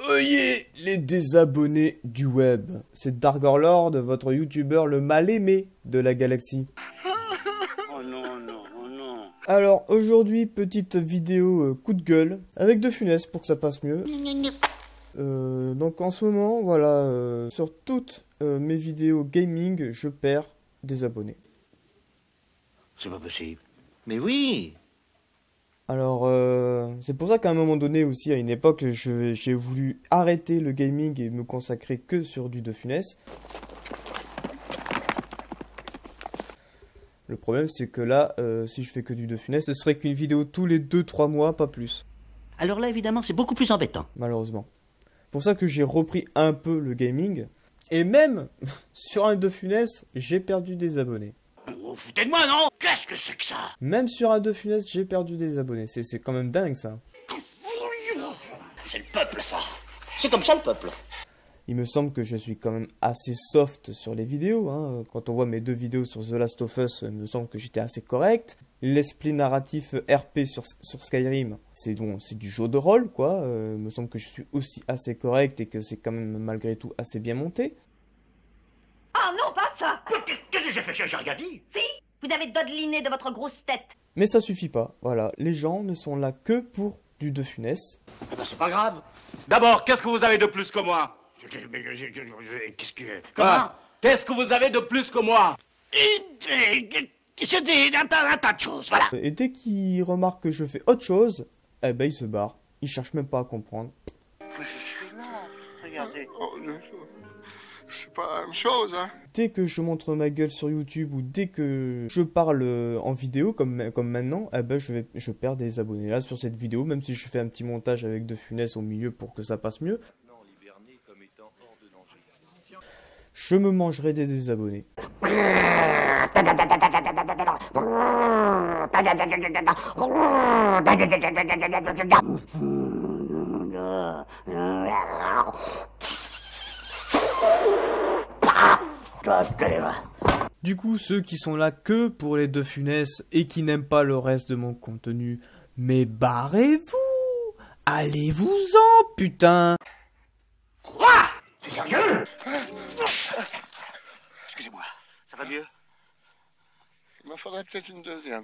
Oyez, les désabonnés du web. C'est Dargorlord, votre youtubeur le mal aimé de la galaxie. Oh non, non, oh non. Alors, aujourd'hui, petite vidéo coup de gueule, avec De Funès pour que ça passe mieux. Donc en ce moment, voilà, sur toutes mes vidéos gaming, je perds des abonnés. C'est pas possible. Mais oui. Alors, c'est pour ça qu'à un moment donné aussi, à une époque, j'ai voulu arrêter le gaming et me consacrer que sur du De Funès. Le problème, c'est que là, si je fais que du De Funès, ce serait qu'une vidéo tous les 2-3 mois, pas plus. Alors là, évidemment, c'est beaucoup plus embêtant. Malheureusement. C'est pour ça que j'ai repris un peu le gaming. Et même, sur un De Funès, j'ai perdu des abonnés. Vous foutez de moi, non? Qu'est-ce que c'est que ça? Même sur un De Funès, j'ai perdu des abonnés. C'est quand même dingue, ça. C'est le peuple, ça. C'est comme ça, le peuple. Il me semble que je suis quand même assez soft sur les vidéos. Hein. Quand on voit mes 2 vidéos sur The Last of Us, il me semble que j'étais assez correct. L'esprit narratif RP sur Skyrim, c'est du jeu de rôle, quoi. Il me semble que je suis aussi assez correct et que c'est quand même malgré tout assez bien monté. Ah non, pas ça! Qu'est-ce que j'ai fait? J'ai rien dit. Si! Vous avez dodeliné de votre grosse tête. Mais ça suffit pas, voilà. Les gens ne sont là que pour du De Funès. Eh ben, c'est pas grave. D'abord, qu'est-ce que vous avez de plus que moi? Qu'est-ce que... Ah, qu'est-ce que vous avez de plus que moi? C'est un tas de choses, voilà. Et dès qu'ils remarquent que je fais autre chose, eh ben ils se barrent. Ils cherchent même pas à comprendre. Je suis là, regardez. Oh, non, c'est pas la même chose, hein. Dès que je montre ma gueule sur YouTube ou dès que je parle en vidéo comme maintenant, eh ben je perds des abonnés. Là sur cette vidéo, même si je fais un petit montage avec De Funès au milieu pour que ça passe mieux, je me mangerai des désabonnés. Du coup, ceux qui sont là que pour les De Funès et qui n'aiment pas le reste de mon contenu, mais barrez-vous! Allez-vous-en, putain! Quoi? C'est sérieux? Excusez-moi, ça va mieux? Il m'en faudrait peut-être une deuxième.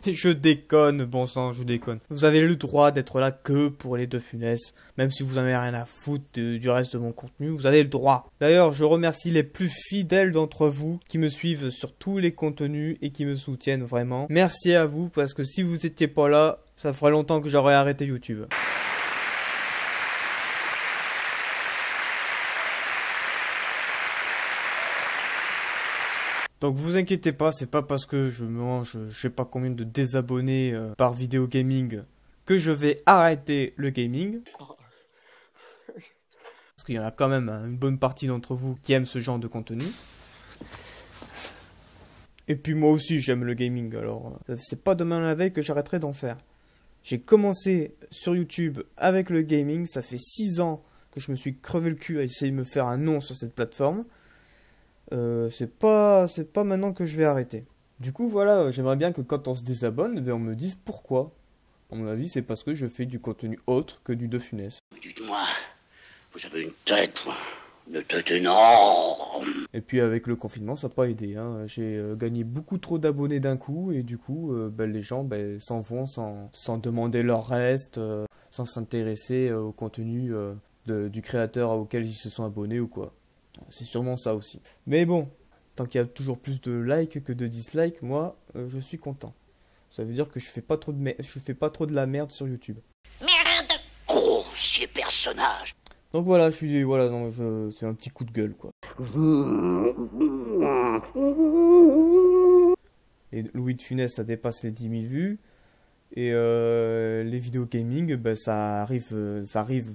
Je déconne, bon sang, je déconne. Vous avez le droit d'être là que pour les De Funès. Même si vous en avez rien à foutre du reste de mon contenu, vous avez le droit. D'ailleurs, je remercie les plus fidèles d'entre vous qui me suivent sur tous les contenus et qui me soutiennent vraiment. Merci à vous, parce que si vous étiez pas là, ça ferait longtemps que j'aurais arrêté YouTube. Donc vous inquiétez pas, c'est pas parce que je mange je sais pas combien de désabonnés par vidéo gaming que je vais arrêter le gaming. Parce qu'il y en a quand même une bonne partie d'entre vous qui aiment ce genre de contenu. Et puis moi aussi j'aime le gaming, alors c'est pas demain la veille que j'arrêterai d'en faire. J'ai commencé sur YouTube avec le gaming, ça fait 6 ans que je me suis crevé le cul à essayer de me faire un nom sur cette plateforme. C'est pas maintenant que je vais arrêter. Du coup, voilà, j'aimerais bien que quand on se désabonne, on me dise pourquoi. À mon avis, c'est parce que je fais du contenu autre que du De Funès. Dites-moi, vous avez une tête énorme. Et puis avec le confinement, ça n'a pas aidé. Hein. J'ai gagné beaucoup trop d'abonnés d'un coup, et du coup, les gens s'en vont sans demander leur reste, sans s'intéresser au contenu du créateur auquel ils se sont abonnés ou quoi. C'est sûrement ça aussi. Mais bon, tant qu'il y a toujours plus de likes que de dislikes, moi, je suis content. Ça veut dire que je fais pas trop de la merde sur YouTube. Merde. Grossier personnage. Donc voilà, c'est un petit coup de gueule, quoi. Et Louis de Funès, ça dépasse les 10 000 vues. Et les vidéos gaming, ça arrive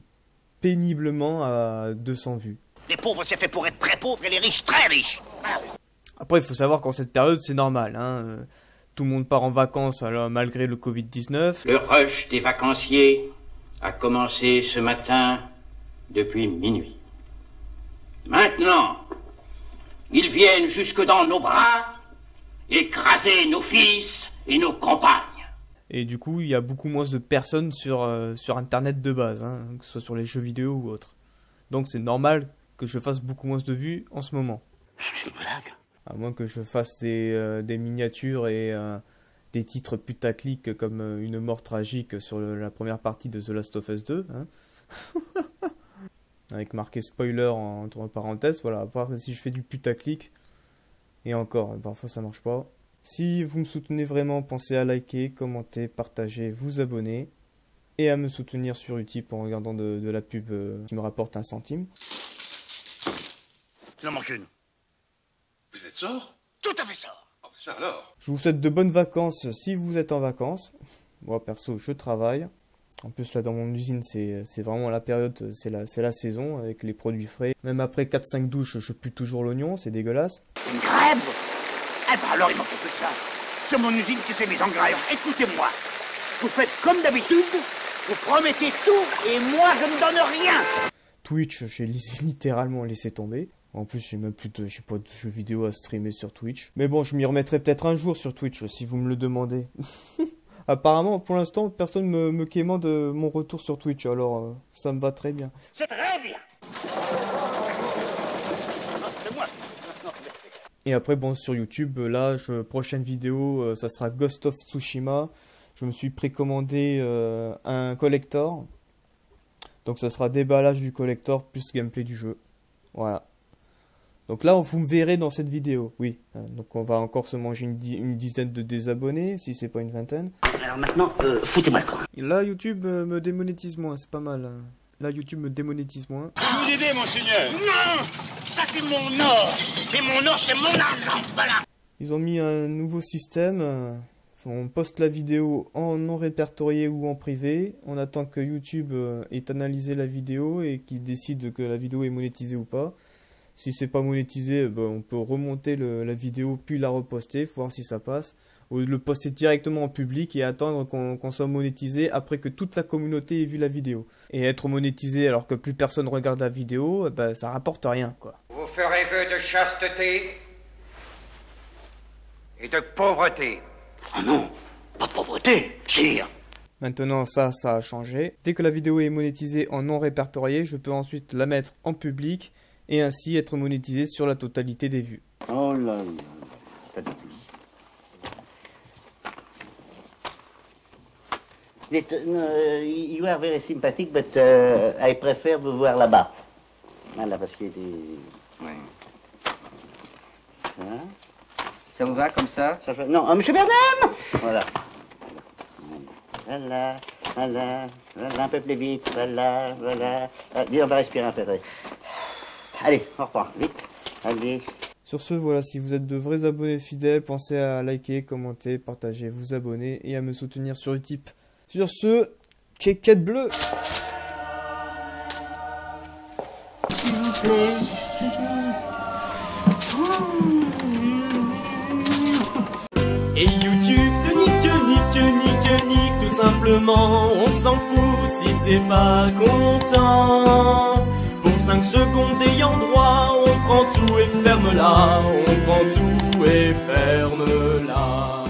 péniblement à 200 vues. Les pauvres, c'est fait pour être très pauvres et les riches, très riches. Voilà. Après, il faut savoir qu'en cette période, c'est normal. Hein. Tout le monde part en vacances alors, malgré le Covid-19. Le rush des vacanciers a commencé ce matin depuis minuit. Maintenant, ils viennent jusque dans nos bras, écraser nos fils et nos compagnes. Et du coup, il y a beaucoup moins de personnes sur Internet de base, hein, que ce soit sur les jeux vidéo ou autre. Donc c'est normal que je fasse beaucoup moins de vues en ce moment. C'est une blague. À moins que je fasse des miniatures et des titres putaclic comme une mort tragique sur la première partie de The Last of Us 2. Hein. Avec marqué spoiler entre parenthèses. Voilà, à part si je fais du putaclic. Et encore, parfois ça marche pas. Si vous me soutenez vraiment, pensez à liker, commenter, partager, vous abonner. Et à me soutenir sur Utip en regardant de la pub qui me rapporte 1 centime. Il en manque une. Vous êtes sort? Tout à fait ça. Oh, ça alors. Je vous souhaite de bonnes vacances si vous êtes en vacances. Moi perso, je travaille. En plus là dans mon usine, c'est vraiment la période, c'est la saison avec les produits frais. Même après 4-5 douches, je pue toujours l'oignon, c'est dégueulasse. Une grève? Eh ben alors il m'en faut plus que ça. C'est mon usine qui s'est mise en grève. Écoutez-moi. Vous faites comme d'habitude. Vous promettez tout et moi je ne donne rien. Twitch, j'ai littéralement laissé tomber. En plus, j'ai pas de jeux vidéo à streamer sur Twitch. Mais bon, je m'y remettrai peut-être un jour sur Twitch si vous me le demandez. Apparemment, pour l'instant, personne me quémande mon retour sur Twitch, alors ça me va très bien. C'est très bien. C'est moi. Et après, bon, sur YouTube, là, prochaine vidéo, ça sera Ghost of Tsushima. Je me suis précommandé un collector. Donc ça sera déballage du collector plus gameplay du jeu. Voilà. Donc là, vous me verrez dans cette vidéo, oui. Donc on va encore se manger une dizaine de désabonnés, si c'est pas une vingtaine. Alors maintenant, foutez-moi le camp. Et là, YouTube me démonétise moins, c'est pas mal. Là, YouTube me démonétise moins. Vous aider, monseigneur. Non, ça c'est mon or. Et mon or, c'est mon argent. Voilà. Ils ont mis un nouveau système. On poste la vidéo en non répertorié ou en privé. On attend que YouTube ait analysé la vidéo et qu'il décide que la vidéo est monétisée ou pas. Si c'est pas monétisé, on peut remonter la vidéo puis la reposter, voir si ça passe. Ou le poster directement en public et attendre qu'on soit monétisé après que toute la communauté ait vu la vidéo. Et être monétisé alors que plus personne regarde la vidéo, ça rapporte rien, quoi. Vous ferez vœu de chasteté et de pauvreté. Oh non, pas de pauvreté, sire. Maintenant, ça a changé. Dès que la vidéo est monétisée en non répertorié, je peux ensuite la mettre en public et ainsi être monétisé sur la totalité des vues. Oh là là, pas du tout. You are very sympathetic, but I prefer vous voir là-bas. Voilà, parce qu'il y a des... Oui. Ça. Ça vous va comme ça? Non, monsieur Bernam. Voilà. Voilà, voilà, voilà, un peu plus vite, voilà, voilà. Dis, on va respirer un peu. Allez, on reprend, vite, allez. Sur ce, voilà, si vous êtes de vrais abonnés fidèles, pensez à liker, commenter, partager, vous abonner et à me soutenir sur Utip. Sur ce, kékette bleue. S'il vous plaît. Et YouTube te nique, tout simplement, on s'en fout si t'es pas content. Pour 5 secondes ayant droit, on prend tout et ferme-la, on prend tout et ferme-la.